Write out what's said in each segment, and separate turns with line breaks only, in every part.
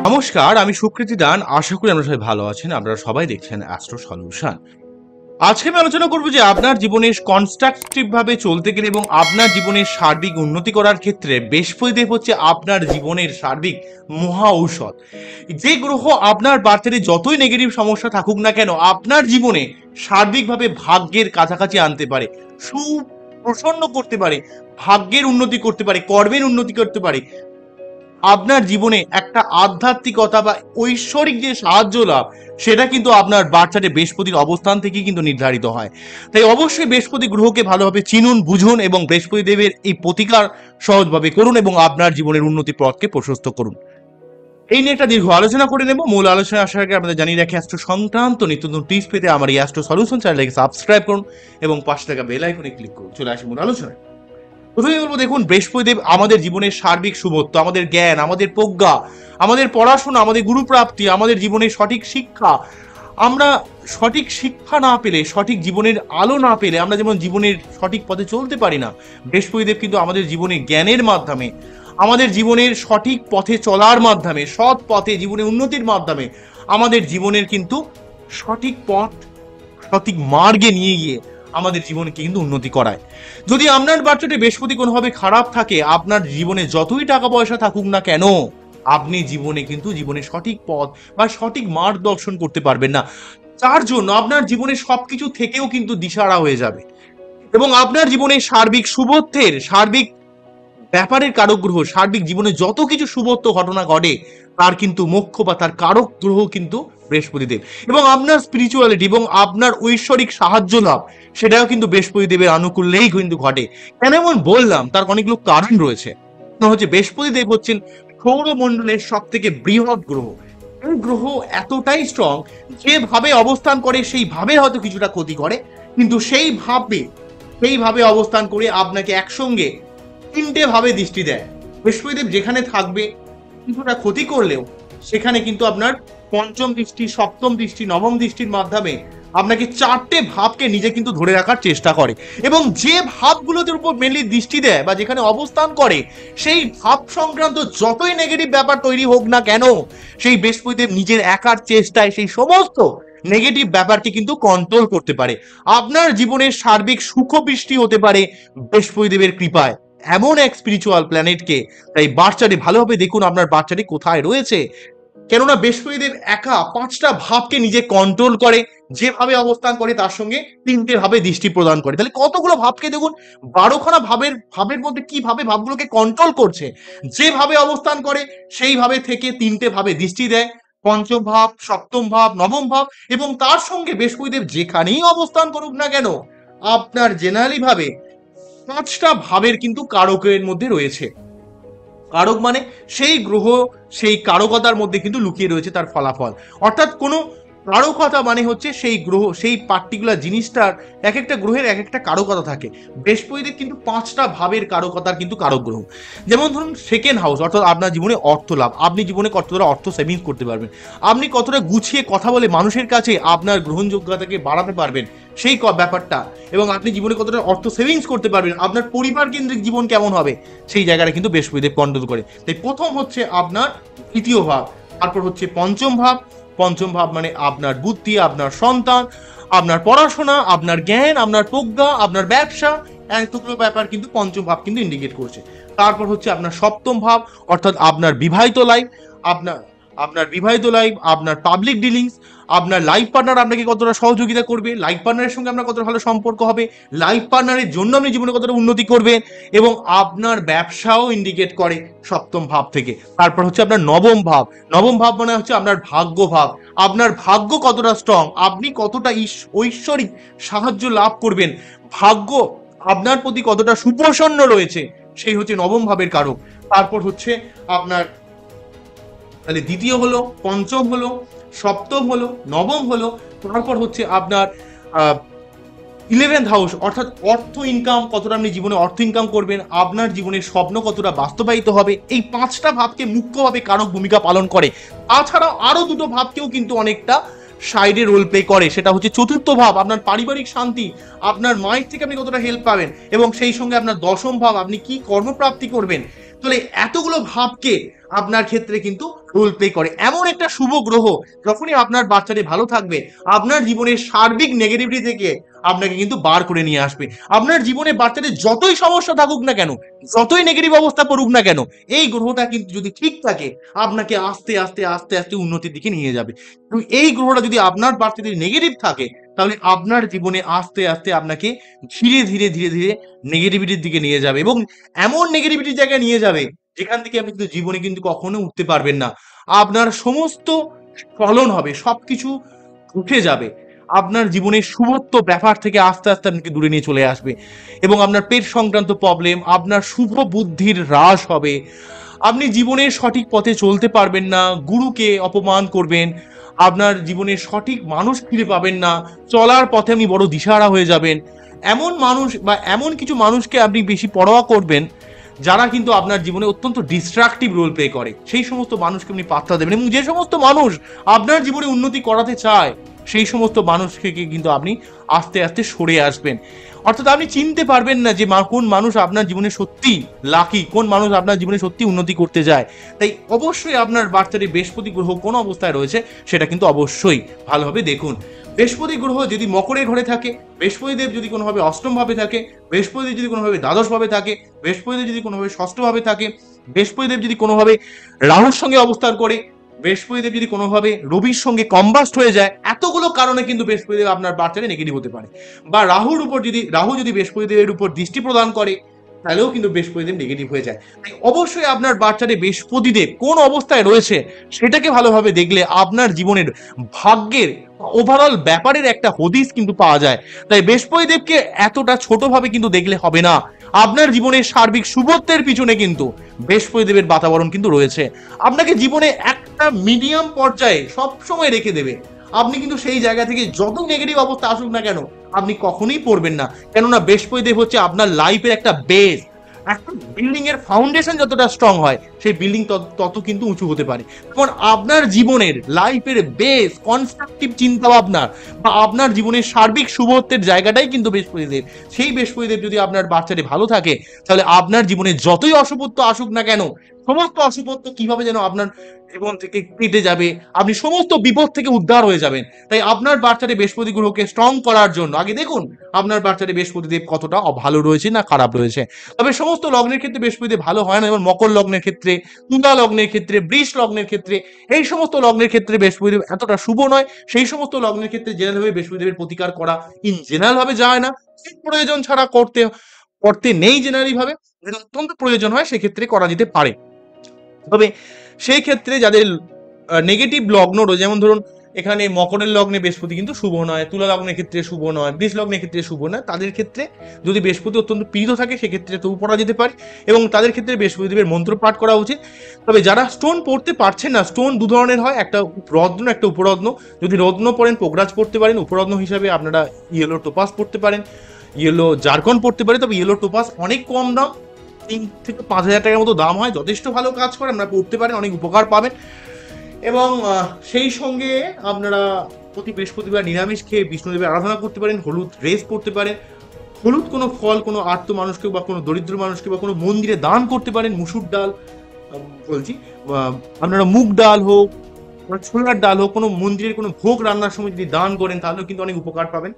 নমস্কার, আমি সুকৃতি দান। আশা করি আমরা সবাই ভালো আছেন। আপনারা সবাই দেখছেন অ্যাস্ট্রো সলিউশন। আজকে আমি আলোচনা করব যে আপনার জীবনে কনস্ট্রাকটিভ ভাবে চলতে গেলে এবং আপনার জীবনের সার্বিক উন্নতি করার ক্ষেত্রে বৃহস্পতিদেব হচ্ছে আপনার জীবনের সার্বিক মহা ঔষধ। যে গ্রহ আপনার বার্থে যতই নেগেটিভ সমস্যা থাকুক না কেন আপনার জীবনে সার্বিকভাবে ভাগ্যের কাছাকাছি আনতে পারে, সুপ্রসন্ন করতে পারে, ভাগ্যের উন্নতি করতে পারে, কর্মের উন্নতি করতে পারে। আপনার জীবনে একটা আধ্যাত্মিকতা বা ঐশ্বরিক যে সাহায্য লাভ, সেটা কিন্তু আপনার বার্থচার্টে বৃহস্পতির অবস্থান থেকে কিন্তু নির্ধারিত হয়। তাই অবশ্যই বৃহস্পতি গ্রহকে ভালোভাবে চিনুন, বুঝুন এবং বৃহস্পতি দেবের এই প্রতিকার সহজভাবে করুন এবং আপনার জীবনের উন্নতি পথকে প্রশস্ত করুন। এই নিয়ে একটা দীর্ঘ আলোচনা করে নেব। মূল আলোচনা আসার আগে আপনাদের জানিয়ে রাখি, অ্যাস্ট্রো সংক্রান্ত নিত্য নতুন টিপস পেতে আমার এই অ্যাস্ট্রো সলিউশন চ্যানেলকে সাবস্ক্রাইব করুন এবং পাশে থাকা বেল আইকনে ক্লিক করুন। চলে আসি মূল আলোচনায়। প্রথমে বলবো, দেখুন, বৃহস্পতিদেব আমাদের জীবনের সার্বিক শুভত্ব, আমাদের জ্ঞান, আমাদের প্রজ্ঞা, আমাদের পড়াশোনা, আমাদের গুরুপ্রাপ্তি, আমাদের জীবনের সঠিক শিক্ষা। আমরা সঠিক শিক্ষা না পেলে, সঠিক জীবনের আলো না পেলে আমরা যেমন জীবনের সঠিক পথে চলতে পারি না, বৃহস্পতিদেব কিন্তু আমাদের জীবনের জ্ঞানের মাধ্যমে, আমাদের জীবনের সঠিক পথে চলার মাধ্যমে, সৎ পথে জীবনের উন্নতির মাধ্যমে আমাদের জীবনের কিন্তু সঠিক পথ, সঠিক মার্গে নিয়ে গিয়ে আমাদের জীবনকে কিন্তু উন্নতি করায়। যদি আপনার বাচ্চাটি বৃহস্পতি কোনোভাবে খারাপ থাকে, আপনার জীবনে যতই টাকা পয়সা থাকুক না কেন, আপনি জীবনে কিন্তু জীবনের সঠিক পথ বা সঠিক মার্গদর্শন করতে পারবেন না। তার জন্য আপনার জীবনে সবকিছু থেকেও কিন্তু দিশাহারা হয়ে যাবে এবং আপনার জীবনে সার্বিক শুভত্বের, সার্বিক ব্যাপারের কারক গ্রহ, সার্বিক জীবনে যত কিছু শুভত্ব ঘটনা ঘটে তার কিন্তু মুখ্য বা তার কারক গ্রহ কিন্তু বৃহস্পতিদেব। এবং আপনার স্পিরিচুয়ালিটি এবং আপনার ঐশ্বরিক সাহায্য লাভ, সেটাও কিন্তু বৃহস্পতিদেবের আনুকূল্যেই কিন্তু ঘটে। কেন এমন বললাম, তার অনেকগুলো কারণ রয়েছে। হচ্ছে বৃহস্পতিদেব হচ্ছেন সৌরমণ্ডলের সব থেকে বৃহৎ গ্রহ। এই গ্রহ এতটাই স্ট্রং, যেভাবে অবস্থান করে সেইভাবে হয়তো কিছুটা ক্ষতি করে, কিন্তু সেইভাবে অবস্থান করে আপনাকে একসঙ্গে তিনটে ভাবে দৃষ্টি দেয়। বৃহস্পতিদেব যেখানে থাকবে, কিছুটা ক্ষতি করলেও সেখানে কিন্তু আপনার পঞ্চম দৃষ্টি, সপ্তম দৃষ্টি, নবম দৃষ্টির মাধ্যমে আপনাকে চারটে ভাবকে নিজে কিন্তু ধরে রাখার চেষ্টা করে এবং যে ভাবগুলোর উপর মেনলি দৃষ্টি দেয় বা যেখানে অবস্থান করে, সেই ভাব সংক্রান্ত যতই নেগেটিভ ব্যাপার তৈরি হোক না কেন, সেই বৃহস্পতিদেব নিজের একার চেষ্টায় সেই সমস্ত নেগেটিভ ব্যাপারকে কিন্তু কন্ট্রোল করতে পারে। আপনার জীবনের সার্বিক সুখ বৃষ্টি হতে পারে বৃহস্পতিদেবের কৃপায়। এমন এক স্পিরিচুয়াল প্ল্যানেটকে, তাই বাচ্চাটি ভালোভাবে দেখুন আপনার বাচ্চাটি কোথায় রয়েছে। কেননা বৃহস্পতিদেব একা পাঁচটা ভাবকে নিজে কন্ট্রোল করে, যেভাবে অবস্থান করে তার সঙ্গে তিনটে ভাবে দৃষ্টি প্রদান করে। তাহলে কতগুলো ভাবকে দেখুন, 12খানা ভাবের মধ্যে কিভাবে ভাবগুলোকে কন্ট্রোল করছে। যেভাবে অবস্থান করে সেইভাবে থেকে তিনটে ভাবে দৃষ্টি দেয়, পঞ্চম ভাব, সপ্তম ভাব, নবম ভাব, এবং তার সঙ্গে বৃহস্পতিদেব যেখানেই অবস্থান করুক না কেন, আপনার জেনারেলি ভাবে পাঁচটা ভাবের কিন্তু কারকের মধ্যে রয়েছে। কারক মানে সেই গ্রহ, সেই কারকতার মধ্যে কিন্তু লুকিয়ে রয়েছে তার ফলাফল। অর্থাৎ কোনো কারকতা মানে হচ্ছে সেই গ্রহ, সেই পার্টিকুলার জিনিসটার এক একটা গ্রহের এক একটা কারকতা থাকে। বৃহস্পতিদেব কিন্তু পাঁচটা ভাবের কারকতার কিন্তু কারক গ্রহ। যেমন ধরুন সেকেন্ড হাউস, অর্থাৎ আপনার জীবনে অর্থ লাভ, আপনি জীবনে কতটা অর্থ সেভিংস করতে পারবেন, আপনি কতটা গুছিয়ে কথা বলে মানুষের কাছে আপনার গ্রহণযোগ্যতাকে বাড়াতে পারবেন সেই ব্যাপারটা, এবং আপনি জীবনে কতটা অর্থ সেভিংস করতে পারবেন, আপনার পরিবার কেন্দ্রিক জীবন কেমন হবে, সেই জায়গাটা কিন্তু বৃহস্পতিদেব কন্ট্রোল করে। তাই প্রথম হচ্ছে আপনার তৃতীয় ভাব, তারপর হচ্ছে পঞ্চম ভাব। পঞ্চম ভাব মানে আপনার বুদ্ধি, আপনার সন্তান, আপনার পড়াশোনা, আপনার জ্ঞান, আপনার প্রজ্ঞা, আপনার ব্যবসা, এতগুলো ব্যাপার কিন্তু পঞ্চম ভাব কিন্তু ইন্ডিকেট করছে। তারপর হচ্ছে আপনার সপ্তম ভাব, অর্থাৎ আপনার বিবাহিত লাইফ, আপনার আপনার বিবাহিত লাইফ, আপনার পাবলিক ডিলিংস, আপনার লাইফ পার্টনার আপনাকে কতটা সহযোগিতা করবে, লাইফ পার্টনারের সঙ্গে আপনার কতটা ভালো সম্পর্ক হবে, লাইফ পার্টনারের জন্য আপনি জীবনে কতটা উন্নতি করবেন, এবং আপনার ব্যবসাও ইন্ডিকেট করে সপ্তম ভাব থেকে। তারপর হচ্ছে আপনার নবম ভাব। নবম ভাব মানে হচ্ছে আপনার ভাগ্য ভাব, আপনার ভাগ্য কতটা স্ট্রং, আপনি কতটা ঐশ্বরিক সাহায্য লাভ করবেন, ভাগ্য আপনার প্রতি কতটা সুপ্রসন্ন রয়েছে, সেই হচ্ছে নবম ভাবের কারক। তারপর হচ্ছে আপনার, তাহলে দ্বিতীয় হলো, পঞ্চম হলো, সপ্তম হলো, নবম হলো, তারপর হচ্ছে আপনার 11th হাউস, অর্থাৎ অর্থ ইনকাম, কতটা আপনি জীবনে অর্থ ইনকাম করবেন, আপনার জীবনের স্বপ্ন কতটা বাস্তবায়িত হবে। এই পাঁচটা ভাবকে মুখ্যভাবে কারক ভূমিকা পালন করে। তাছাড়াও আরো দুটো ভাবকেও কিন্তু অনেকটা সাইডে রোল প্লে করে, সেটা হচ্ছে চতুর্থ ভাব, আপনার পারিবারিক শান্তি, আপনার মায়ের থেকে আপনি কতটা হেল্প পাবেন, এবং সেই সঙ্গে আপনার দশম ভাব, আপনি কি কর্মপ্রাপ্তি করবেন। তাহলে এতগুলো ভাবকে আপনার ক্ষেত্রে কিন্তু রোল প্লে করে। এমন একটা শুভ গ্রহ যখনই আপনার বাচ্চাটি ভালো থাকবে, আপনার জীবনের সার্বিক নেগেটিভিটি থেকে আপনাকে কিন্তু বার করে নিয়ে আসবে। আপনার জীবনে বাচ্চাদের যতই সমস্যা থাকুক না কেন, যতই নেগেটিভ অবস্থা পড়ুক না কেন, এই গ্রহটা কিন্তু যদি ঠিক থাকে আপনাকে আস্তে আস্তে আস্তে আস্তে উন্নতির দিকে নিয়ে যাবে। এবং এই গ্রহটা যদি আপনার বাচ্চাদের নেগেটিভ থাকে, তাহলে আপনার জীবনে আস্তে আস্তে আপনাকে ধীরে ধীরে ধীরে ধীরে নেগেটিভিটির দিকে নিয়ে যাবে, এবং এমন নেগেটিভিটির জায়গায় নিয়ে যাবে যেখান থেকে আপনি কিন্তু জীবনে কিন্তু কখনো উঠতে পারবেন না। আপনার সমস্ত ফলন হবে, সবকিছু উঠে যাবে। আপনার জীবনের শুভত্ব ব্যাপার থেকে আস্তে আস্তে আপনাকে দূরে নিয়ে চলে আসবে, এবং আপনার পেট সংক্রান্ত প্রবলেম, আপনার শুভ বুদ্ধির হ্রাস হবে। আপনি জীবনের সঠিক পথে চলতে পারবেন না, গুরুকে অপমান করবেন, আপনার জীবনের সঠিক মানুষ ফিরে পাবেন না, চলার পথে আপনি বড় দিশাহারা হয়ে যাবেন। এমন মানুষ বা এমন কিছু মানুষকে আপনি বেশি পরোয়া করবেন যারা কিন্তু আপনার জীবনে অত্যন্ত ডিস্ট্রাকটিভ রোল প্লে করে, সেই সমস্ত মানুষকে আপনি পাত্তা দেবেন। এবং যে সমস্ত মানুষ আপনার জীবনে উন্নতি করাতে চায়, সেই সমস্ত মানুষকে কিন্তু আপনি আস্তে আস্তে সরে আসবেন। অর্থাৎ আপনি চিনতে পারবেন না যে কোন মানুষ আপনার জীবনে সত্যি লাকি, কোন মানুষ আপনার জীবনে সত্যি উন্নতি করতে যায়। তাই অবশ্যই আপনার বার্তাটি বৃহস্পতি গ্রহ কোন অবস্থায় রয়েছে সেটা কিন্তু অবশ্যই ভালোভাবে দেখুন। বৃহস্পতি গ্রহ যদি মকরের ঘরে থাকে, বৃহস্পতি দেব যদি কোনোভাবে অষ্টম ভাবে থাকে, বৃহস্পতি যদি কোনোভাবে দ্বাদশ ভাবে থাকে, বৃহস্পতি দেব যদি কোনোভাবে ষষ্ঠ ভাবে থাকে, বৃহস্পতি দেব যদি কোনোভাবে রাহুর সঙ্গে অবস্থান করে, বৃহস্পতি দেব যদি কোনোভাবে রবির সঙ্গে কম্বাস্ট হয়ে যায়, এতগুলো কারণে কিন্তু বৃহস্পতি দেব আপনার বার্তাতে নেগেটিভ হতে পারে। বা রাহু যদি বৃহস্পতি দেবের উপর দৃষ্টি প্রদান করে, তাহলেও কিন্তু বৃহস্পতি দেব নেগেটিভ হয়ে যায়। তাই অবশ্যই আপনার বার্তাতে বৃহস্পতি দেব কোন অবস্থায় রয়েছে সেটাকে ভালোভাবে দেখলে আপনার জীবনের ভাগ্যের ওভারঅল ব্যাপারের একটা হদিস কিন্তু পাওয়া যায়। তাই বৃহস্পতি দেবকে এতটা ছোটভাবে কিন্তু দেখলে হবে না। আপনার জীবনের সার্বিক শুভত্বের পিছনে কিন্তু বৃহস্পতি দেবের বাতাবরণ কিন্তু রয়েছে। আপনাকে জীবনে একটা মিডিয়াম পর্যায়ে সবসময় রেখে দেবে। আপনি কিন্তু সেই জায়গা থেকে যত নেগেটিভ অবস্থা আসুক না কেন, আপনি কখনোই পড়বেন না। কেননা বৃহস্পতি দেব হচ্ছে আপনার লাইফের একটা বেস। একটা বিল্ডিং এর ফাউন্ডেশন যতটা স্ট্রং হয়, সেই বিল্ডিং তত কিন্তু উঁচু হতে পারে। তখন আপনার জীবনের লাইফের বেস কনস্ট্রাকটিভ চিন্তা ভাবনা বা আপনার জীবনের সার্বিক শুভত্বের জায়গাটাই কিন্তু বৃহস্পতি দেব। সেই বৃহস্পতি দেব যদি আপনার বাচ্চাটি ভালো থাকে, তাহলে আপনার জীবনে যতই অশুভত্ব আসুক না কেন, সমস্ত অশুভত্ব কিভাবে যেন আপনার জীবন থেকে কেটে যাবে, আপনি সমস্ত বিপদ থেকে উদ্ধার হয়ে যাবেন। তাই আপনার বাচ্চাটি বৃহস্পতি গ্রহকে স্ট্রং করার জন্য আগে দেখুন আপনার বাচ্চাটি বৃহস্পতি দেব কতটা ভালো রয়েছে না খারাপ রয়েছে। তবে সমস্ত লগ্নের ক্ষেত্রে বৃহস্পতি দেব ভালো হয় না, যেমন মকর লগ্নের ক্ষেত্রে, তুলা লগ্নের ক্ষেত্রে, বৃষ লগ্নের ক্ষেত্রে, এই সমস্ত লগ্নের ক্ষেত্রে বৃহস্পতি দেব এতটা শুভ নয়। সেই সমস্ত লগ্নের ক্ষেত্রে জেনারেল ভাবে বৃহস্পতি দেবের প্রতিকার করা ইন জেনারেল ভাবে যায় না, প্রয়োজন ছাড়া করতে নেই। জেনারেলি ভাবে যদি অত্যন্ত প্রয়োজন হয় সেক্ষেত্রে করা যেতে পারে। তবে সেই ক্ষেত্রে যাদের নেগেটিভ লগ্ন রয়েছে, যেমন ধরুন এখানে মকরের লগ্নে বৃহস্পতি কিন্তু শুভ নয়, তুলা লগ্নের ক্ষেত্রে শুভ নয়, বৃষ লগ্নের ক্ষেত্রে শুভ নয়, তাদের ক্ষেত্রে যদি বৃহস্পতি অত্যন্ত পীড়িত থাকে সেক্ষেত্রে তবু পড়া যেতে পারে, এবং তাদের ক্ষেত্রে বৃহস্পতি দেবের মন্ত্র পাঠ করা উচিত। তবে যারা স্টোন পড়তে পারছেন না, স্টোন দু ধরনের হয়, একটা রত্ন একটা উপরত্ন। যদি রত্ন পড়েন পোগরাজ পড়তে পারেন, উপরত্ন হিসাবে আপনারা ইয়েলো টোপাস পড়তে পারেন, ইয়েলো জারকন পড়তে পারেন। তবে ইয়েলো টোপাস অনেক কম দাম, 3 থেকে 5,000 টাকার মতো দাম হয়, যথেষ্ট ভালো কাজ করে, আপনারা পড়তে পারেন, অনেক উপকার পাবেন। এবং সেই সঙ্গে আপনারা প্রতি বৃহস্পতিবার নিরামিষ খেয়ে বিষ্ণুদেবের আরাধনা করতে পারেন, হলুদ ড্রেস পরতে পারেন, হলুদ কোনো ফল কোনো আর্ত মানুষকে বা কোনো দরিদ্র মানুষকে বা কোনো মন্দিরে দান করতে পারেন। মুসুর ডাল বলছি, আপনারা মুগ ডাল হোক বা ছোলার ডাল হোক, কোনো মন্দিরের কোনো ভোগ রান্নার সময় যদি দান করেন তাহলেও কিন্তু অনেক উপকার পাবেন,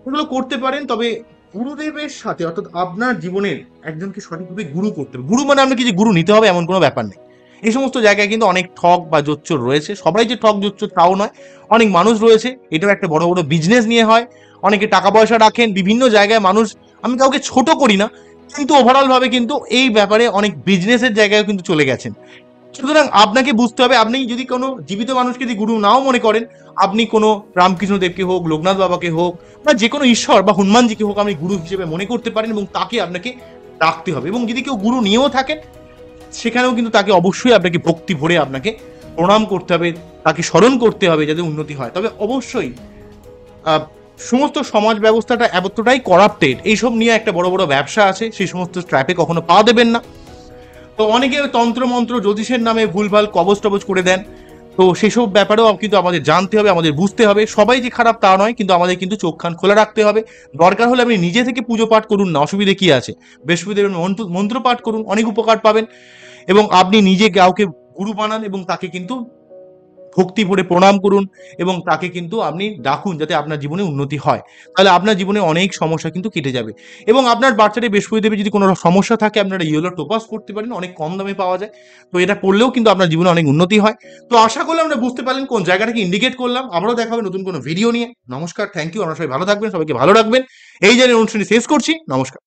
এগুলো করতে পারেন। তবে গুরুদেবের সাথে, অর্থাৎ আপনার জীবনের একজনকে সঠিকভাবে গুরু করতে হবে। গুরু মানে আপনাকে যে গুরু নিতে হবে এমন কোনো ব্যাপার নেই। এই সমস্ত জায়গায় কিন্তু অনেক ঠক বা জোচ্চোর রয়েছে, সবাই যে ঠক জোচ্চোর তাও নয়, অনেক মানুষ রয়েছে, এটাও একটা বড় বড় বিজনেস নিয়ে হয়, অনেকে টাকা পয়সা রাখেন বিভিন্ন জায়গায় মানুষ। আমি কাউকে ছোট করি না, কিন্তু ওভারঅল ভাবে কিন্তু এই ব্যাপারে অনেক বিজনেসের জায়গায় কিন্তু চলে গেছেন। সুতরাং আপনাকে বুঝতে হবে, আপনি যদি কোনো জীবিত মানুষকে যদি গুরু নাও মনে করেন, আপনি কোনো রামকৃষ্ণ দেবকে হোক, লোকনাথ বাবাকে হোক, বা যে কোনো ঈশ্বর বা হনুমানজিকে হোক আপনি গুরু হিসেবে মনে করতে পারেন, এবং তাকে আপনাকে ডাকতে হবে। এবং যদি কেউ গুরু নিয়েও থাকেন, সেখানেও কিন্তু তাকে অবশ্যই আপনাকে ভক্তি ভরে আপনাকে প্রণাম করতে হবে, তাকে স্মরণ করতে হবে যাতে উন্নতি হয়। তবে অবশ্যই সমস্ত সমাজ ব্যবস্থাটা এতটাই করাপ্টেড, এইসব নিয়ে একটা বড় বড় ব্যবসা আছে, সেই সমস্ত ট্র্যাপে কখনো পা দেবেন না। তো অনেকে তন্ত্র মন্ত্র জ্যোতিষের নামে ভুলভাল কবজ টবজ করে দেন, তো সেসব ব্যাপারেও কিন্তু আমাদের জানতে হবে, আমাদের বুঝতে হবে। সবাই যে খারাপ তা নয়, কিন্তু আমাদের কিন্তু চোখ কান খোলা রাখতে হবে। দরকার হলে আপনি নিজে থেকে পুজো পাঠ করুন না, অসুবিধে কি আছে? বৃহস্পতিদেবের মন্ত্র পাঠ করুন, অনেক উপকার পাবেন। এবং আপনি নিজে কাউকে গুরু বানান এবং তাকে কিন্তু ভক্তি ভরে প্রণাম করুন এবং তাকে কিন্তু আপনি ডাকুন যাতে আপনার জীবনে উন্নতি হয়। তাহলে আপনার জীবনে অনেক সমস্যা কিন্তু কেটে যাবে। এবং আপনার বাচ্চাটি বৃহস্পতি দেবে যদি কোনো সমস্যা থাকে, আপনারা ইয়েলো টোপাস পড়তে পারেন, অনেক কম দামে পাওয়া যায়। তো এটা পড়লেও কিন্তু আপনার জীবনে অনেক উন্নতি হয়। তো আশা করলাম আমরা বুঝতে পারলেন কোন জায়গাটাকে ইন্ডিকেট করলাম। আবারও দেখা হবে নতুন কোনো ভিডিও নিয়ে। নমস্কার, থ্যাংক ইউ। আপনারা সবাই ভালো থাকবেন, সবাইকে ভালো রাখবেন। এই জানিয়ে অনুষ্ঠানটি শেষ করছি। নমস্কার।